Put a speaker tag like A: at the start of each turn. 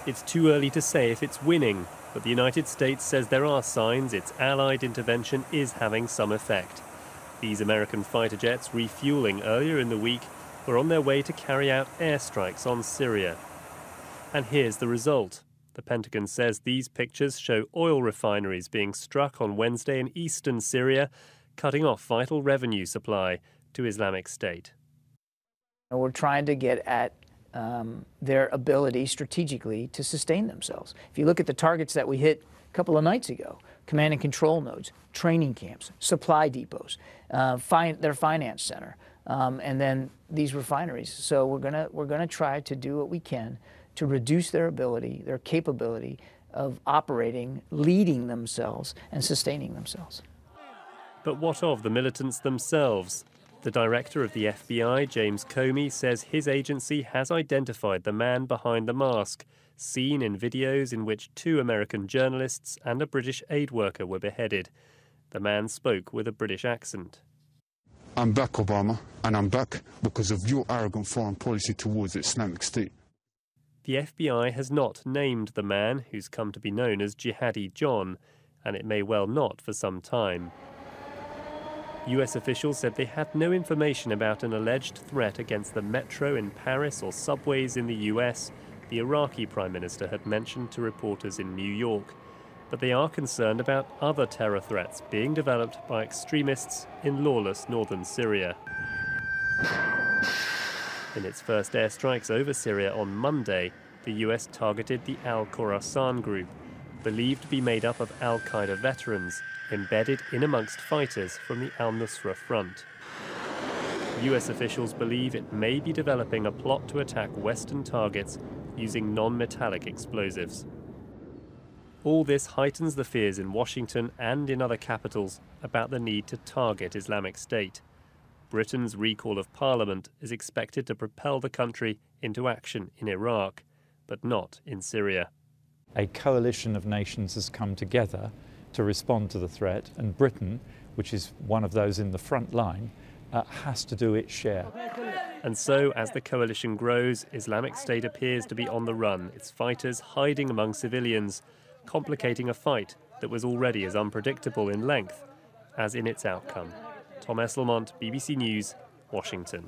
A: It's too early to say if it's winning, but the United States says there are signs its allied intervention is having some effect. These American fighter jets, refueling earlier in the week, were on their way to carry out airstrikes on Syria. And here's the result. The Pentagon says these pictures show oil refineries being struck on Wednesday in eastern Syria, cutting off vital revenue supply to Islamic State.
B: We're trying to get at their ability strategically to sustain themselves. If you look at the targets that we hit a couple of nights ago, command and control nodes, training camps, supply depots, their finance center, and then these refineries. So we're gonna try to do what we can to reduce their ability, their capability of operating, leading themselves, and sustaining themselves.
A: But what of the militants themselves? The director of the FBI, James Comey, says his agency has identified the man behind the mask, seen in videos in which 2 American journalists and a British aid worker were beheaded. The man spoke with a British accent.
C: I'm back, Obama, and I'm back because of your arrogant foreign policy towards the Islamic State.
A: The FBI has not named the man, who's come to be known as Jihadi John, and it may well not for some time. US officials said they had no information about an alleged threat against the metro in Paris or subways in the US the Iraqi Prime Minister had mentioned to reporters in New York. But they are concerned about other terror threats being developed by extremists in lawless northern Syria. In its first airstrikes over Syria on Monday, the US targeted the Al-Khorasan group, believed to be made up of al-Qaeda veterans, embedded in amongst fighters from the al-Nusra Front. US officials believe it may be developing a plot to attack Western targets using non-metallic explosives. All this heightens the fears in Washington and in other capitals about the need to target Islamic State. Britain's recall of Parliament is expected to propel the country into action in Iraq, but not in Syria.
D: A coalition of nations has come together to respond to the threat, and Britain, which is one of those in the front line, has to do its share.
A: And so, as the coalition grows, Islamic State appears to be on the run, its fighters hiding among civilians, complicating a fight that was already as unpredictable in length as in its outcome. Tom Esslemont, BBC News, Washington.